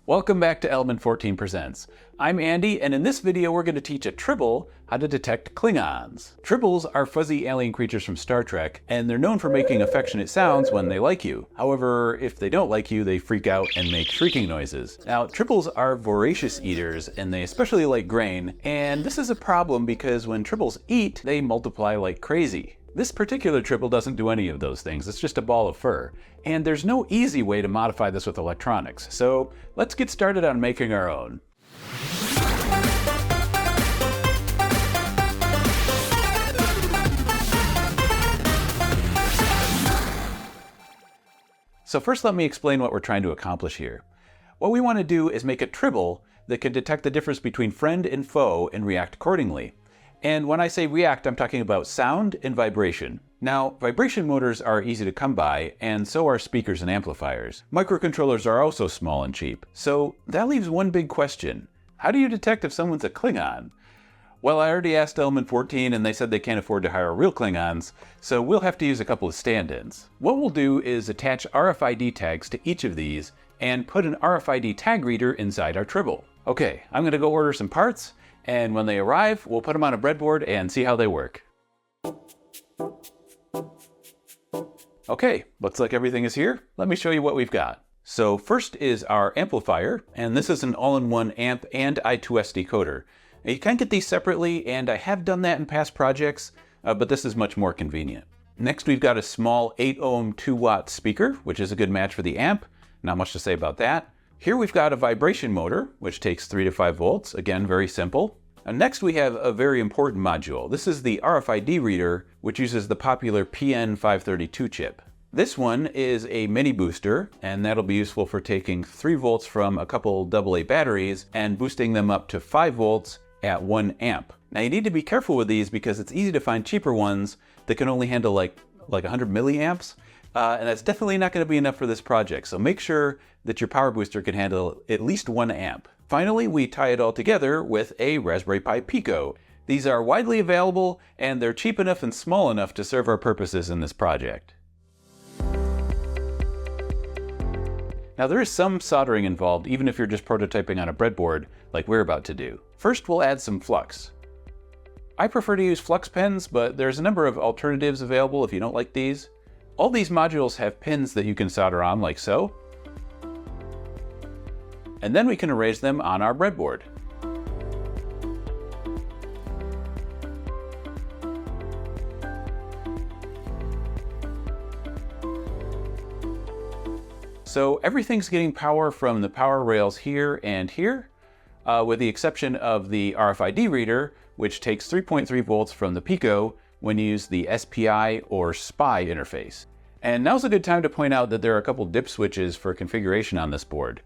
Welcome back to Element 14 Presents. I'm Andy, and in this video we're going to teach a Tribble how to detect Klingons. Tribbles are fuzzy alien creatures from Star Trek, and they're known for making affectionate sounds when they like you. However, if they don't like you, they freak out and make shrieking noises. Now, Tribbles are voracious eaters, and they especially like grain, and this is a problem because when Tribbles eat, they multiply like crazy. This particular Tribble doesn't do any of those things, it's just a ball of fur. And there's no easy way to modify this with electronics, so let's get started on making our own. So first let me explain what we're trying to accomplish here. What we want to do is make a Tribble that can detect the difference between friend and foe and react accordingly. And when I say react, I'm talking about sound and vibration. Now, vibration motors are easy to come by, and so are speakers and amplifiers. Microcontrollers are also small and cheap. So that leaves one big question. How do you detect if someone's a Klingon? Well, I already asked Element 14 and they said they can't afford to hire real Klingons, so we'll have to use a couple of stand-ins. What we'll do is attach RFID tags to each of these and put an RFID tag reader inside our Tribble. Okay, I'm gonna go order some parts, and when they arrive, we'll put them on a breadboard and see how they work. Okay, looks like everything is here. Let me show you what we've got. So first is our amplifier, and this is an all-in-one amp and I2S decoder. Now, you can get these separately, and I have done that in past projects, but this is much more convenient. Next, we've got a small 8-ohm 2-watt speaker, which is a good match for the amp. Not much to say about that. Here we've got a vibration motor, which takes 3 to 5 volts. Again, very simple. And next we have a very important module. This is the RFID reader, which uses the popular PN532 chip. This one is a mini booster, and that'll be useful for taking 3 volts from a couple AA batteries and boosting them up to 5 volts at 1 amp. Now you need to be careful with these because it's easy to find cheaper ones that can only handle like 100 milliamps. And that's definitely not going to be enough for this project, so make sure that your power booster can handle at least 1 amp. Finally, we tie it all together with a raspberrypipico. These are widely available, and they're cheap enough and small enough to serve our purposes in this project. Now there is some soldering involved, even if you're just prototyping on a breadboard like we're about to do. First, we'll add some flux. I prefer to use flux pens, but there's a number of alternatives available if you don't like these. All these modules have pins that you can solder on like so. And then we can arrange them on our breadboard. So everything's getting power from the power rails here and here, with the exception of the RFID reader, which takes 3.3 volts from the Pico when you use the SPI or SPI interface. And now's a good time to point out that there are a couple dip switches for configuration on this board.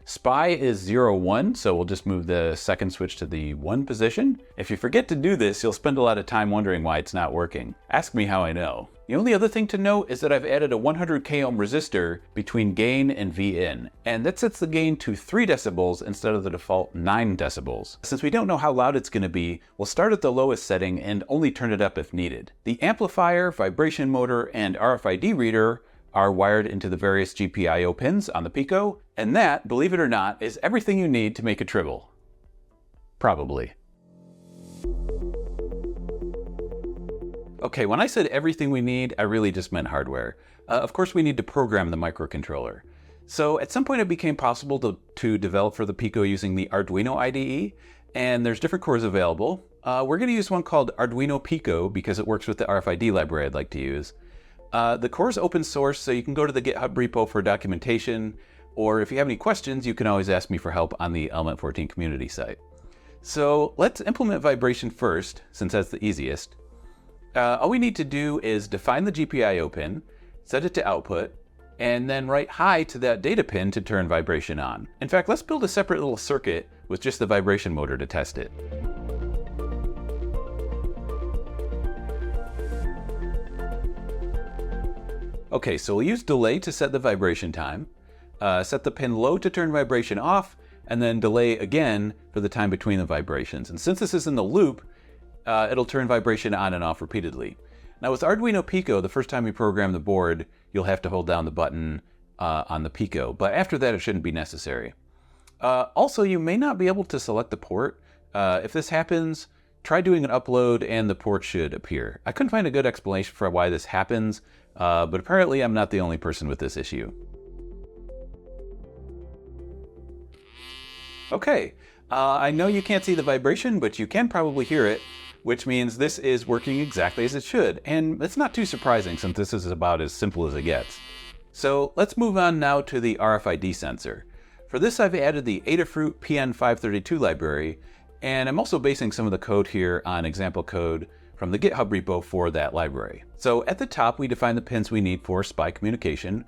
SPI is 0, 1, so we'll just move the second switch to the 1 position. If you forget to do this, you'll spend a lot of time wondering why it's not working. Ask me how I know. The only other thing to note is that I've added a 100k ohm resistor between gain and Vin, and that sets the gain to 3 decibels instead of the default 9 decibels. Since we don't know how loud it's going to be, we'll start at the lowest setting and only turn it up if needed. The amplifier, vibration motor, and RFID reader are wired into the various GPIO pins on the Pico, and that, believe it or not, is everything you need to make a Tribble. Probably. Okay, when I said everything we need, I really just meant hardware. Of course, we need to program the microcontroller. So at some point it became possible to develop for the Pico using the Arduino IDE, and there's different cores available. We're going to use one called Arduino Pico because it works with the RFID library I'd like to use. The core is open source, so you can go to the GitHub repo for documentation, or if you have any questions, you can always ask me for help on the Element 14 community site. So let's implement vibration first, since that's the easiest. All we need to do is define the GPIO pin, set it to output, and then write high to that data pin to turn vibration on. In fact, let's build a separate little circuit with just the vibration motor to test it. Okay, so we'll use delay to set the vibration time, set the pin low to turn vibration off, and then delay again for the time between the vibrations. And since this is in the loop, it'll turn vibration on and off repeatedly. Now with Arduino Pico, the first time you program the board, you'll have to hold down the button on the Pico, but after that it shouldn't be necessary. Also, you may not be able to select the port. If this happens, try doing an upload and the port should appear. I couldn't find a good explanation for why this happens, but apparently I'm not the only person with this issue. Okay, I know you can't see the vibration, but you can probably hear it, which means this is working exactly as it should. And it's not too surprising since this is about as simple as it gets. So let's move on now to the RFID sensor. For this, I've added the Adafruit PN532 library, and I'm also basing some of the code here on example code from the GitHub repo for that library. So at the top, we define the pins we need for SPI communication,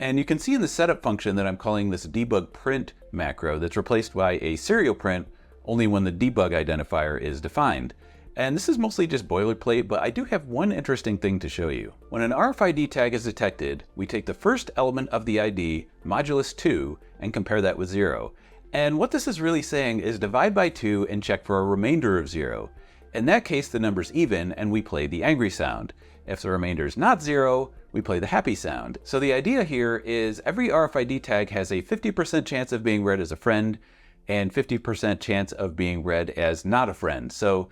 and you can see in the setup function that I'm calling this debug print macro that's replaced by a serial print only when the debug identifier is defined. And this is mostly just boilerplate, but I do have one interesting thing to show you. When an RFID tag is detected, we take the first element of the ID, modulus 2, and compare that with 0. And what this is really saying is divide by 2 and check for a remainder of 0. In that case, the number's even and we play the angry sound. If the remainder is not 0, we play the happy sound. So the idea here is every RFID tag has a 50% chance of being read as a friend and 50% chance of being read as not a friend. So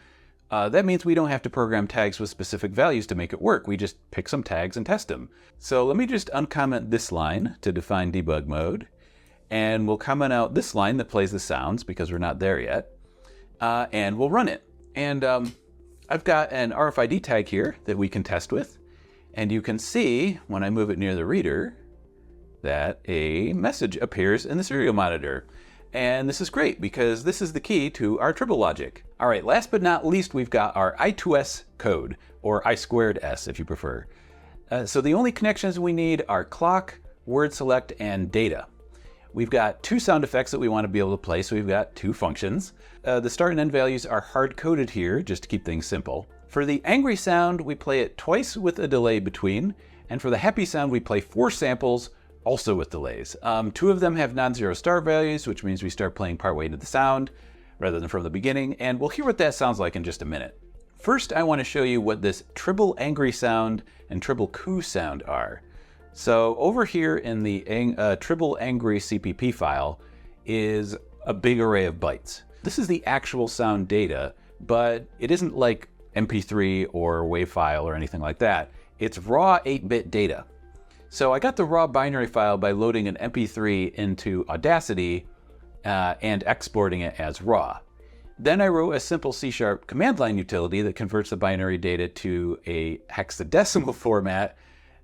that means we don't have to program tags with specific values to make it work. We just pick some tags and test them. So let me just uncomment this line to define debug mode. And we'll comment out this line that plays the sounds because we're not there yet. And we'll run it. And I've got an RFID tag here that we can test with. And you can see when I move it near the reader that a message appears in the serial monitor. And this is great because this is the key to our Tribble logic. All right, last but not least, we've got our I2S code, or I2S if you prefer. So the only connections we need are clock, word select, and data. We've got two sound effects that we want to be able to play, so we've got two functions. The start and end values are hard-coded here, just to keep things simple. For the angry sound, we play it twice with a delay between, and for the happy sound, we play 4 samples, also with delays. 2 of them have non-zero start values, which means we start playing partway into the sound, rather than from the beginning, and we'll hear what that sounds like in just a minute. First, I want to show you what this Tribble angry sound and Tribble coo sound are. So over here in the Tribble angry CPP file is a big array of bytes. This is the actual sound data, but it isn't like MP3 or WAV file or anything like that. It's raw 8-bit data. So I got the raw binary file by loading an MP3 into Audacity and exporting it as raw. Then I wrote a simple C# command line utility that converts the binary data to a hexadecimal format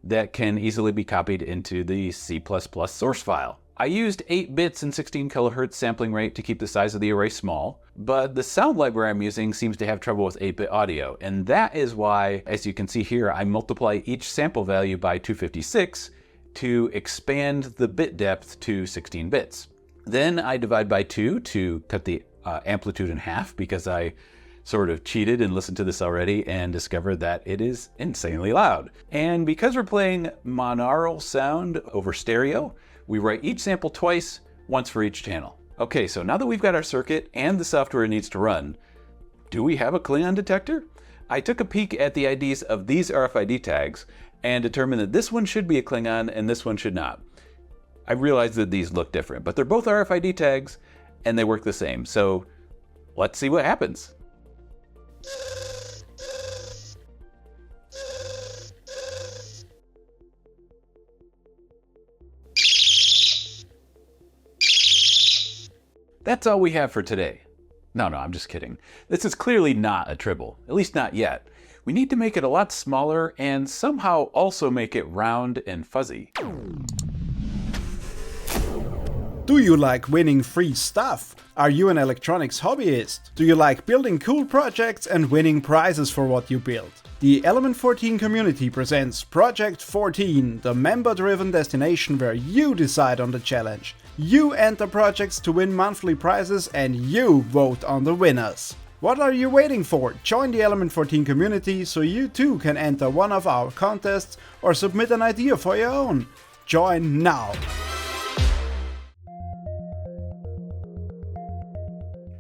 that can easily be copied into the C++ source file. I used 8 bits and 16 kilohertz sampling rate to keep the size of the array small, but the sound library I'm using seems to have trouble with 8-bit audio, and that is why, as you can see here, I multiply each sample value by 256 to expand the bit depth to 16 bits. Then I divide by 2 to cut the amplitude in half because I sort of cheated and listened to this already and discovered that it is insanely loud. And because we're playing monaural sound over stereo, we write each sample twice, once for each channel. Okay, so now that we've got our circuit and the software it needs to run, do we have a Klingon detector? I took a peek at the IDs of these RFID tags and determined that this one should be a Klingon and this one should not. I realized that these look different, but they're both RFID tags and they work the same. So let's see what happens. That's all we have for today. No, I'm just kidding. This is clearly not a Tribble, at least not yet. We need to make it a lot smaller and somehow also make it round and fuzzy. Do you like winning free stuff? Are you an electronics hobbyist? Do you like building cool projects and winning prizes for what you build? The Element 14 community presents Project 14, the member-driven destination where you decide on the challenge. You enter projects to win monthly prizes and you vote on the winners. What are you waiting for? Join the Element 14 community so you too can enter one of our contests or submit an idea for your own. Join now!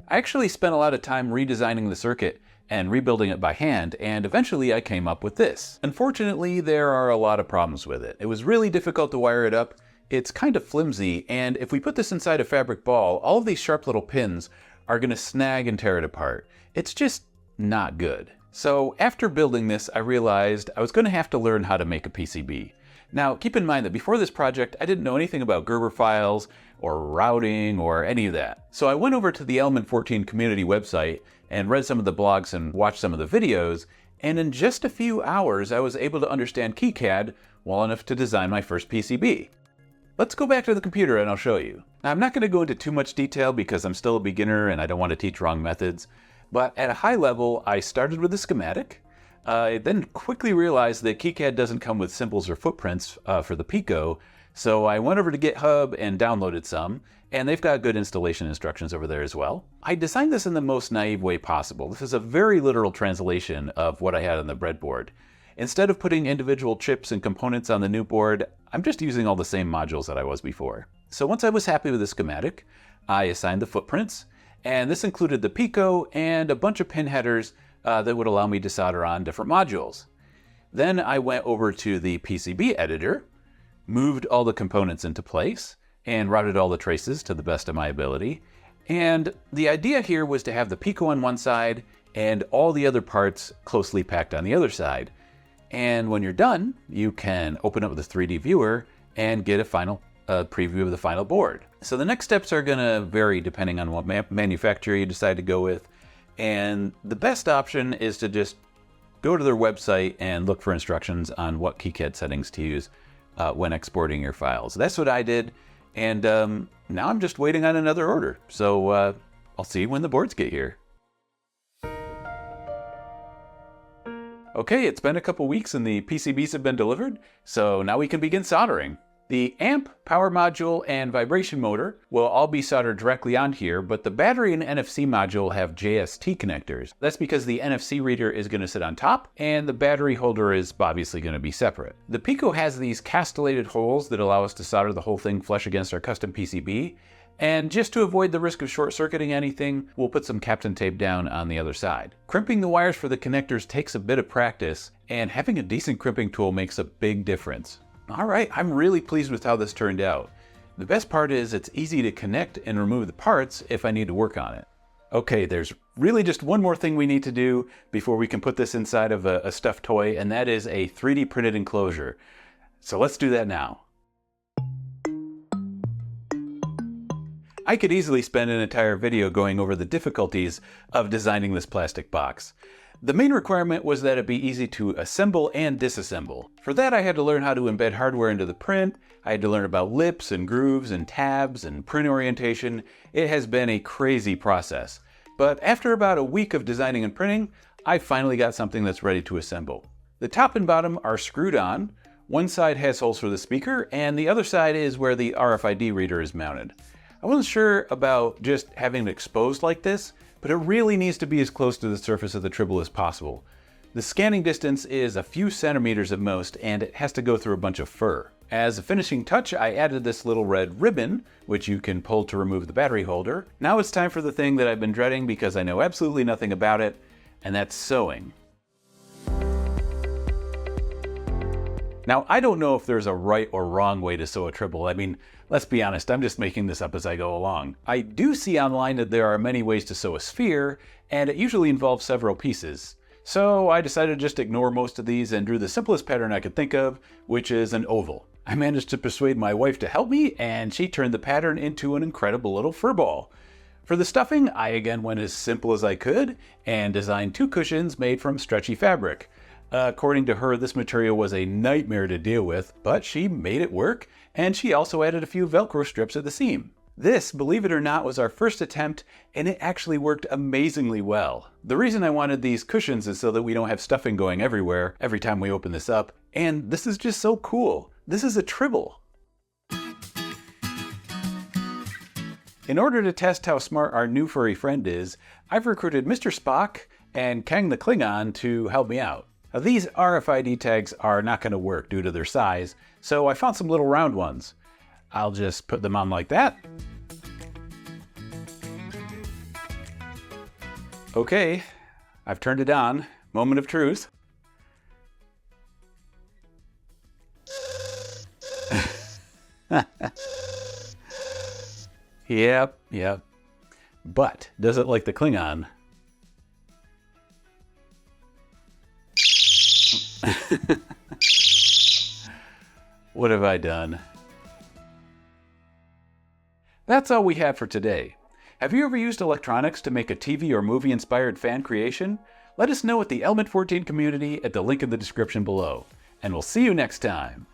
I actually spent a lot of time redesigning the circuit and rebuilding it by hand, and eventually I came up with this. Unfortunately, there are a lot of problems with it. It was really difficult to wire it up. it's kind of flimsy, and if we put this inside a fabric ball, all of these sharp little pins are going to snag and tear it apart. It's just not good. So after building this, I realized I was going to have to learn how to make a PCB. Now, keep in mind that before this project, I didn't know anything about Gerber files or routing or any of that. So I went over to the Element 14 community website and read some of the blogs and watched some of the videos, and in just a few hours, I was able to understand KiCad well enough to design my first PCB. Let's go back to the computer and I'll show you. Now, I'm not going to go into too much detail because I'm still a beginner and I don't want to teach wrong methods, but at a high level, I started with a schematic. I then quickly realized that KiCad doesn't come with symbols or footprints for the Pico, so I went over to GitHub and downloaded some, and they've got good installation instructions over there as well. I designed this in the most naive way possible. This is a very literal translation of what I had on the breadboard. Instead of putting individual chips and components on the new board, I'm just using all the same modules that I was before. So once I was happy with the schematic, I assigned the footprints, and this included the Pico and a bunch of pin headers that would allow me to solder on different modules. Then I went over to the PCB editor, moved all the components into place, and routed all the traces to the best of my ability. And the idea here was to have the Pico on one side and all the other parts closely packed on the other side. And when you're done, you can open up the 3D viewer and get a final preview of the final board. So the next steps are going to vary depending on what manufacturer you decide to go with. And the best option is to just go to their website and look for instructions on what KiCad settings to use when exporting your files. That's what I did, and now I'm just waiting on another order. So I'll see when the boards get here. Okay, it's been a couple weeks and the PCBs have been delivered, so now we can begin soldering. The amp, power module, and vibration motor will all be soldered directly on here, but the battery and NFC module have JST connectors. That's because the NFC reader is going to sit on top, and the battery holder is obviously going to be separate. The Pico has these castellated holes that allow us to solder the whole thing flush against our custom PCB, and just to avoid the risk of short-circuiting anything, we'll put some Kapton tape down on the other side. Crimping the wires for the connectors takes a bit of practice, and having a decent crimping tool makes a big difference. Alright, I'm really pleased with how this turned out. The best part is it's easy to connect and remove the parts if I need to work on it. Okay, there's really just one more thing we need to do before we can put this inside of a stuffed toy, and that is a 3D printed enclosure. So let's do that now. I could easily spend an entire video going over the difficulties of designing this plastic box. The main requirement was that it be easy to assemble and disassemble. For that, I had to learn how to embed hardware into the print. I had to learn about lips and grooves and tabs and print orientation. It has been a crazy process. But after about a week of designing and printing, I finally got something that's ready to assemble. The top and bottom are screwed on. One side has holes for the speaker, and the other side is where the RFID reader is mounted. I wasn't sure about just having it exposed like this, but it really needs to be as close to the surface of the Tribble as possible. The scanning distance is a few centimeters at most, and it has to go through a bunch of fur. As a finishing touch, I added this little red ribbon, which you can pull to remove the battery holder. Now it's time for the thing that I've been dreading because I know absolutely nothing about it, and that's sewing. Now, I don't know if there's a right or wrong way to sew a Tribble. I mean, let's be honest, I'm just making this up as I go along. I do see online that there are many ways to sew a sphere, and it usually involves several pieces. So I decided to just ignore most of these and drew the simplest pattern I could think of, which is an oval. I managed to persuade my wife to help me, and she turned the pattern into an incredible little fur ball. For the stuffing, I again went as simple as I could, and designed 2 cushions made from stretchy fabric. According to her, this material was a nightmare to deal with, but she made it work, and she also added a few Velcro strips at the seam. This, believe it or not, was our first attempt, and it actually worked amazingly well. The reason I wanted these cushions is so that we don't have stuffing going everywhere every time we open this up, and this is just so cool. This is a Tribble. In order to test how smart our new furry friend is, I've recruited Mr. Spock and Kang the Klingon to help me out. Now, these RFID tags are not going to work due to their size, so I found some little round ones. I'll just put them on like that. Okay, I've turned it on. Moment of truth. Yep. But does it like the Klingon? What have I done? That's all we have for today. Have you ever used electronics to make a TV or movie-inspired fan creation? Let us know at the Element 14 community at the link in the description below. And we'll see you next time.